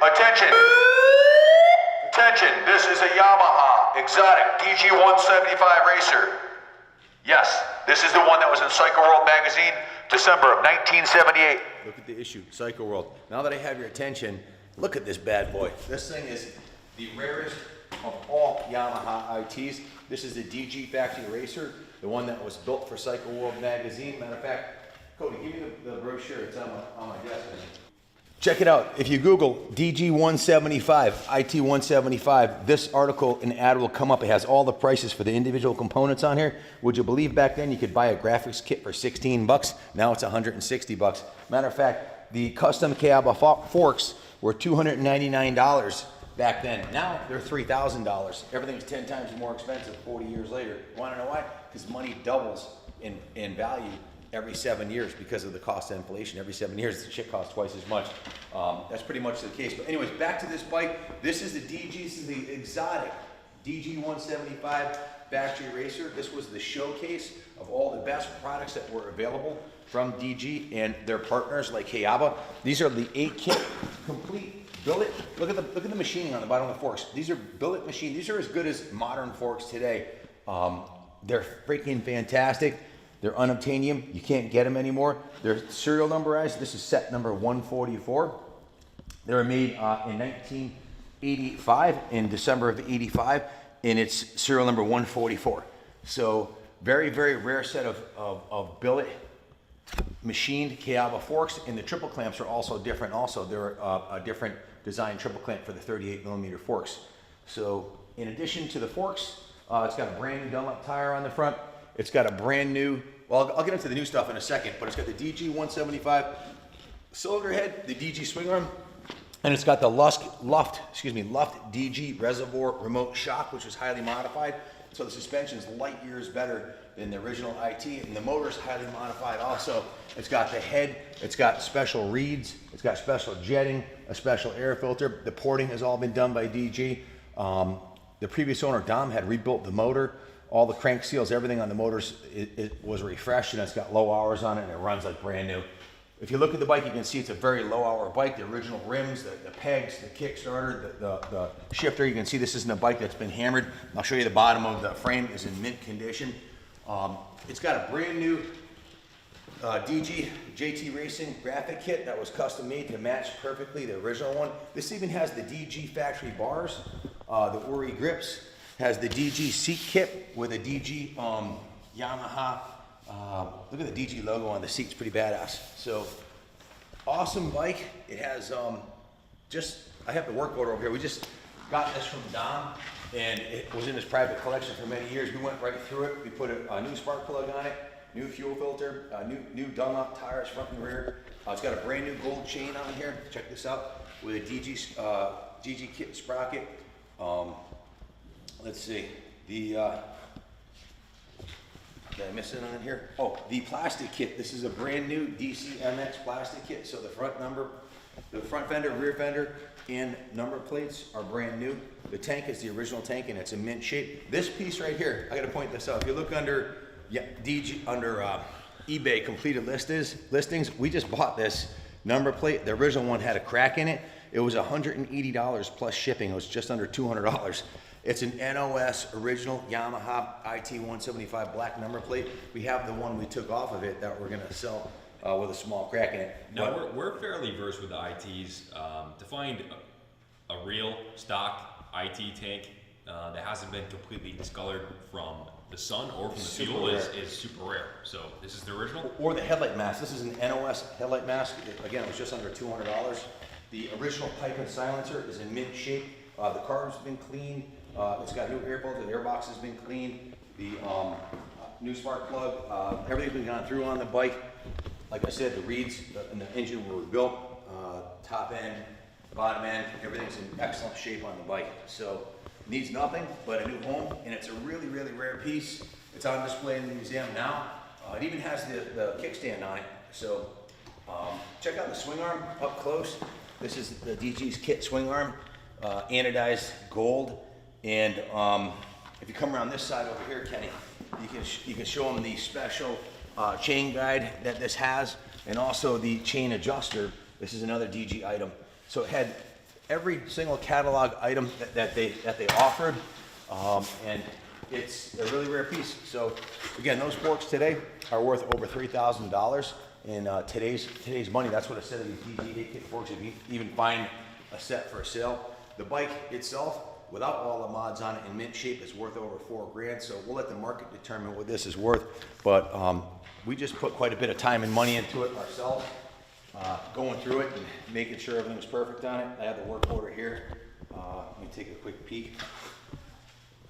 Attention! Attention, this is a Yamaha exotic DG175 racer. Yes, this is the one that was in Psycho World magazine, December of 1978. Look at the issue, Psycho World. Now that I have your attention, look at this bad boy. This thing is the rarest of all Yamaha ITs. This is the DG factory racer, the one that was built for Psycho World magazine. Matter of fact, Cody, give me the brochure. It's on my desk. Check it out. If you Google DG175, IT175, this article and ad will come up. It has all the prices for the individual components on here. Would you believe back then you could buy a graphics kit for 16 bucks? Now it's 160 bucks. Matter of fact, the custom Kayaba forks were $299 back then. Now they're $3,000. Everything's 10 times more expensive 40 years later. You want to know why? Because money doubles in value every 7 years because of the cost of inflation. Every 7 years, the shit costs twice as much. That's pretty much the case. But anyways, back to this bike. This is the DG, this is the exotic DG175 factory racer. This was the showcase of all the best products that were available from DG and their partners like Kayaba. These are the 8-kit complete billet. Look at the machining on the bottom of the forks. These are billet machined. These are as good as modern forks today. They're freaking fantastic. They're unobtainium. You can't get them anymore. They're serial numberized. This is set number 144. They were made in 1985, in December of 85, and it's serial number 144. So very, very rare set of billet machined Kayaba forks, and the triple clamps are also different. Also, they're a different design triple clamp for the 38 millimeter forks. So in addition to the forks, it's got a brand new Dunlop tire on the front. It's got a brand new, well, I'll get into the new stuff in a second, but it's got the DG175 cylinder head, the DG swing arm, and it's got the Luft DG reservoir remote shock, which is highly modified. So the suspension is light years better than the original IT, and the motor is highly modified also. It's got the head, it's got special reeds, it's got special jetting, a special air filter. The porting has all been done by DG. The previous owner, Dom, had rebuilt the motor. All the crank seals, everything on the motors, it was refreshed, and it's got low hours on it, and it runs like brand new. If you look at the bike, you can see it's a very low hour bike. The original rims, the pegs, the kickstarter, the shifter, you can see this isn't a bike that's been hammered. I'll show you the bottom of the frame is in mint condition. It's got a brand new DG JT Racing graphic kit that was custom made to match perfectly the original one. This even has the DG factory bars, the Uri grips. Has the DG seat kit with a DG Yamaha. Look at the DG logo on the seat, it's pretty badass. So, awesome bike. It has I have the work order over here. We just got this from Dom, and it was in his private collection for many years. We went right through it. We put a new spark plug on it, new fuel filter, new Dunlop tires front and rear. It's got a brand new gold chain on here. Check this out, with a DG kit sprocket. Let's see, did I miss it on here? Oh, the plastic kit. This is a brand new DCMX plastic kit. So the front fender, rear fender, and number plates are brand new. The tank is the original tank, and it's in mint shape. This piece right here, I gotta point this out. If you look under eBay completed listings, we just bought this number plate. The original one had a crack in it. It was $180 plus shipping. It was just under $200. It's an NOS original Yamaha IT175 black number plate. We have the one we took off of it that we're gonna sell with a small crack in it. Now we're fairly versed with the ITs. To find a real stock IT tank that hasn't been completely discolored from the sun or from the fuel is super rare. So this is the original? Or the headlight mask. This is an NOS headlight mask. Again, it was just under $200. The original pipe and silencer is in mint shape. The car's been cleaned. It's got new air filter, the airbox has been cleaned, the new spark plug, everything's been gone through on the bike. Like I said, the reeds and the engine were rebuilt, top end, bottom end, everything's in excellent shape on the bike. So, needs nothing but a new home, and it's a really, really rare piece. It's on display in the museum now. It even has the kickstand on it. So, check out the swing arm up close. This is the DG's kit swing arm, anodized gold. And if you come around this side over here, Kenny, you can show them the special chain guide that this has, and also the chain adjuster. This is another DG item. So it had every single catalog item that they offered, and it's a really rare piece. So again, those forks today are worth over $3,000 in today's money. That's what a set of these DG kit forks, if you even find a set for sale. The bike itself, without all the mods on it in mint shape, is worth over $4,000. So we'll let the market determine what this is worth. But we just put quite a bit of time and money into it ourselves, going through it and making sure everything's perfect on it. I have the work order here. Let me take a quick peek.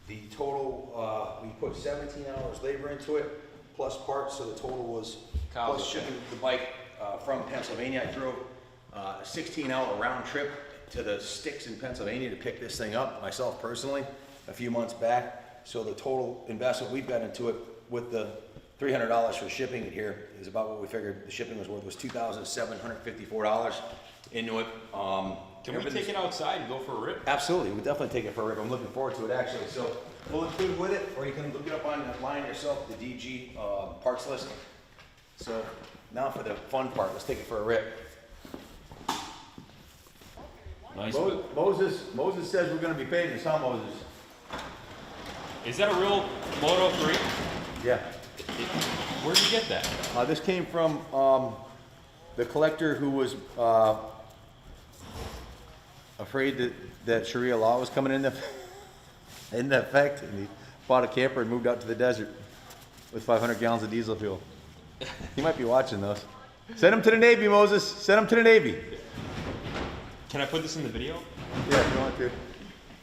The total, we put 17 hours labor into it, plus parts, so the total was, plus shipping the bike from Pennsylvania. I drove a 16-hour round trip to the sticks in Pennsylvania to pick this thing up, myself personally, a few months back. So the total investment we've got into it with the $300 for shipping it here is about what we figured the shipping was worth, was $2,754 into it. Can we take it outside and go for a rip? Absolutely, we'll definitely take it for a rip. I'm looking forward to it actually. So we'll include it with it, or you can look it up online yourself, the DG parts list. So now for the fun part, let's take it for a rip. Nice. Moses says we're going to be paying this, huh, Moses? Is that a real Moto 3? Yeah. Where'd you get that? This came from the collector who was afraid that Sharia law was coming into effect, and he bought a camper and moved out to the desert with 500 gallons of diesel fuel. He might be watching those. Send him to the Navy, Moses. Send him to the Navy. Can I put this in the video? Yeah, if you want to.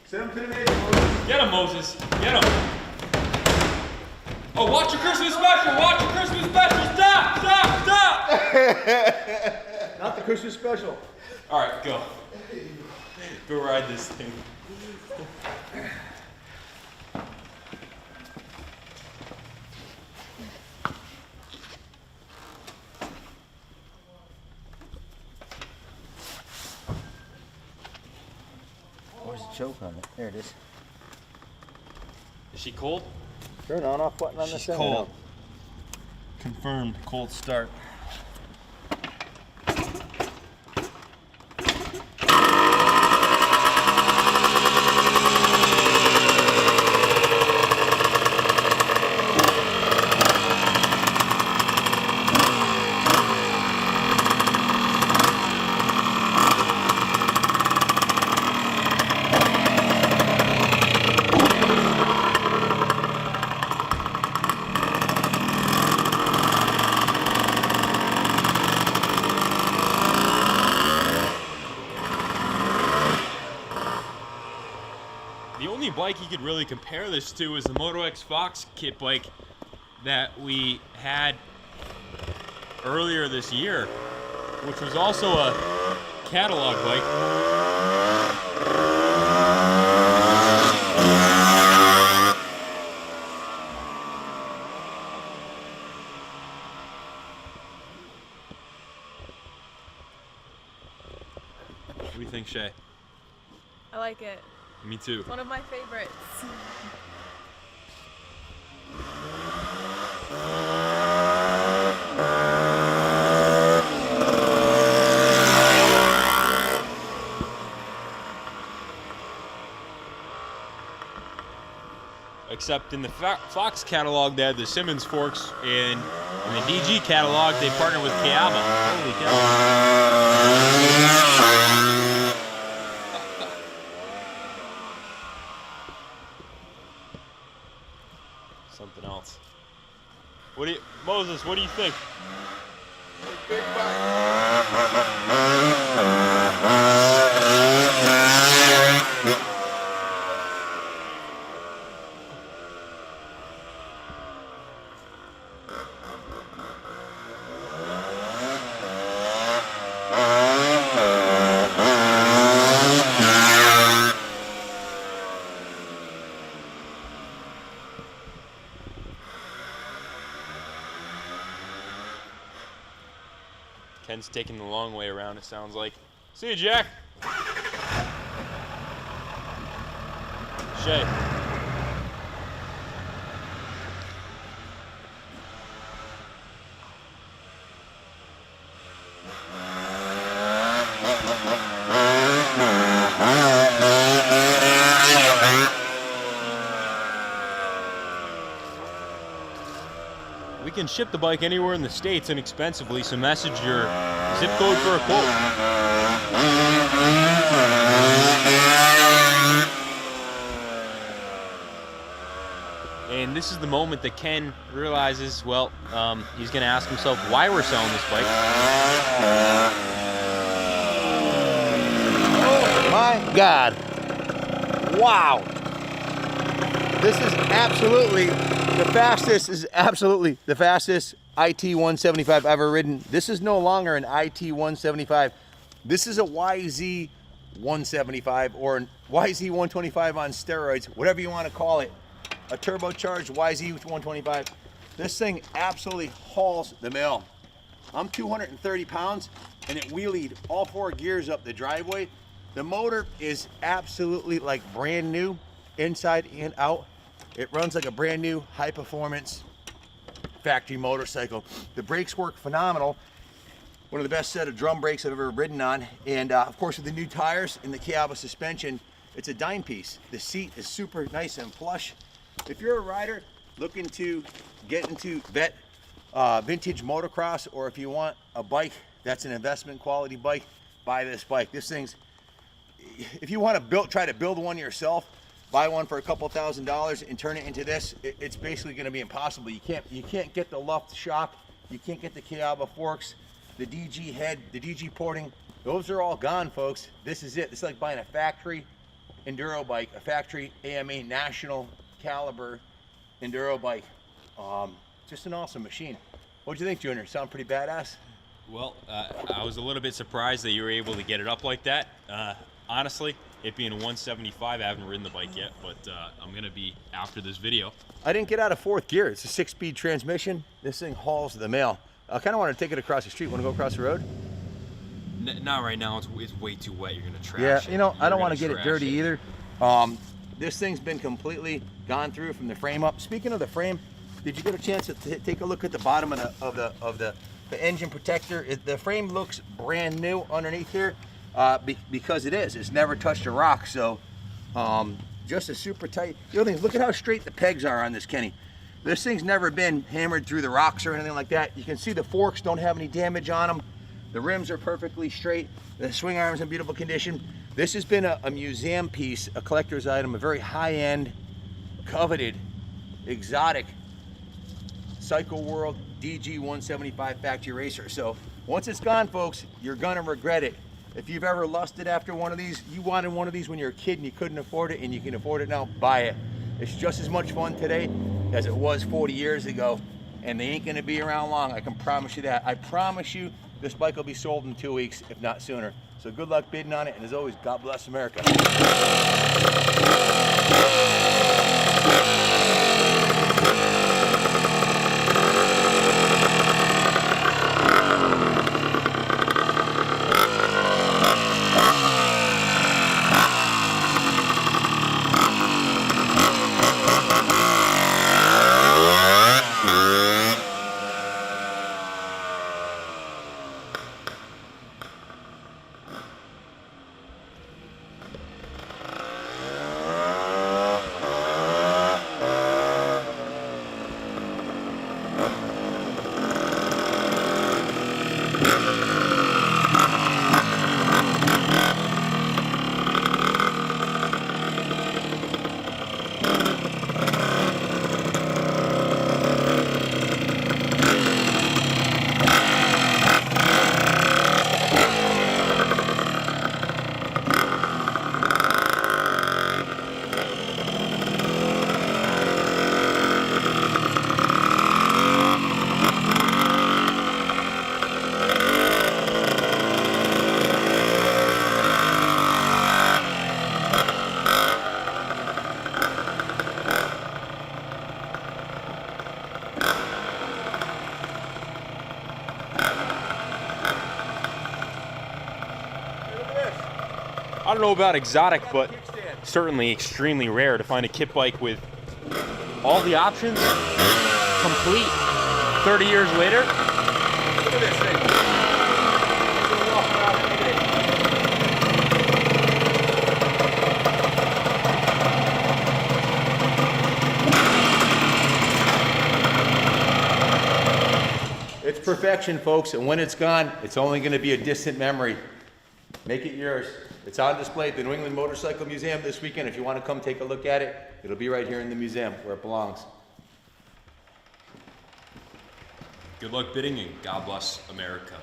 Send him to the Navy, Moses. Get him, Moses. Get him. Oh, watch your Christmas special. Watch your Christmas special. Stop, stop, stop. Not the Christmas special. All right, go. Go ride this thing. Where's the choke on it? There it is. Is she cold? Turn on off button on the She's center. cold. Confirmed cold start. The only bike you could really compare this to is the Moto X Fox kit bike that we had earlier this year, which was also a catalog bike. What do you think, Shay? I like it. Me too. It's one of my favorites. Except in the Fox catalog, they had the Simmons forks, and in the DG catalog, they partnered with Kayaba. Holy cow. Something else. Moses, what do you think? Big bike. Ken's taking the long way around, it sounds like. See you, Jack. Shay. can ship the bike anywhere in the States inexpensively, so message your zip code for a quote. And this is the moment that Ken realizes, well, he's going to ask himself why we're selling this bike. Oh my God. Wow. This is absolutely the fastest, IT175 I've ever ridden. This is no longer an IT175. This is a YZ175 or an YZ125 on steroids, whatever you want to call it. A turbocharged YZ125. This thing absolutely hauls the mill. I'm 230 pounds and it wheelied all 4 gears up the driveway. The motor is absolutely like brand new, inside and out. It runs like a brand new high performance factory motorcycle. The brakes work phenomenal. One of the best set of drum brakes I've ever ridden on. And of course with the new tires and the Kayaba suspension, it's a dime piece. The seat is super nice and plush. If you're a rider looking to get into vintage motocross, or if you want a bike that's an investment quality bike, buy this bike. This thing's, if you want to try to build one yourself, buy one for a couple $1,000s and turn it into this, it's basically going to be impossible. You can't get the luft shock, you can't get the Kayaba forks, the DG head, the DG porting. Those are all gone, folks. This is it. It's like buying a factory enduro bike, a factory AMA national caliber enduro bike. Just an awesome machine. What'd you think, Junior? Sound pretty badass? Well, I was a little bit surprised that you were able to get it up like that. Honestly, it being a 175, I haven't ridden the bike yet, but I'm gonna be after this video. I didn't get out of 4th gear. It's a 6-speed transmission. This thing hauls the mail. I kind of want to take it across the street. Want to go across the road? Not right now. It's way too wet. You're gonna trash it. Yeah, you know, I don't want to get it trash dirty either. This thing's been completely gone through from the frame up. Speaking of the frame, did you get a chance to take a look at the bottom of the engine protector? The frame looks brand new underneath here because it is. It's never touched a rock, so just a super tight. The other thing is, look at how straight the pegs are on this, Kenny. This thing's never been hammered through the rocks or anything like that. You can see the forks don't have any damage on them. The rims are perfectly straight. The swing arm's in beautiful condition. This has been a museum piece, a collector's item, a very high-end, coveted, exotic Cycle World DG175 factory racer. So once it's gone, folks, you're gonna regret it. If you've ever lusted after one of these, you wanted one of these when you were a kid and you couldn't afford it, and you can afford it now, buy it. It's just as much fun today as it was 40 years ago, and they ain't gonna be around long, I can promise you that. I promise you this bike will be sold in 2 weeks, if not sooner. So good luck bidding on it, and as always, God bless America. I don't know about exotic, but certainly extremely rare to find a kit bike with all the options complete 30 years later. Look at this thing. perfection, folks, and when it's gone, it's only gonna be a distant memory. Make it yours. It's on display at the New England Motorcycle Museum this weekend. If you wanna come take a look at it, it'll be right here in the museum where it belongs. Good luck bidding and God bless America.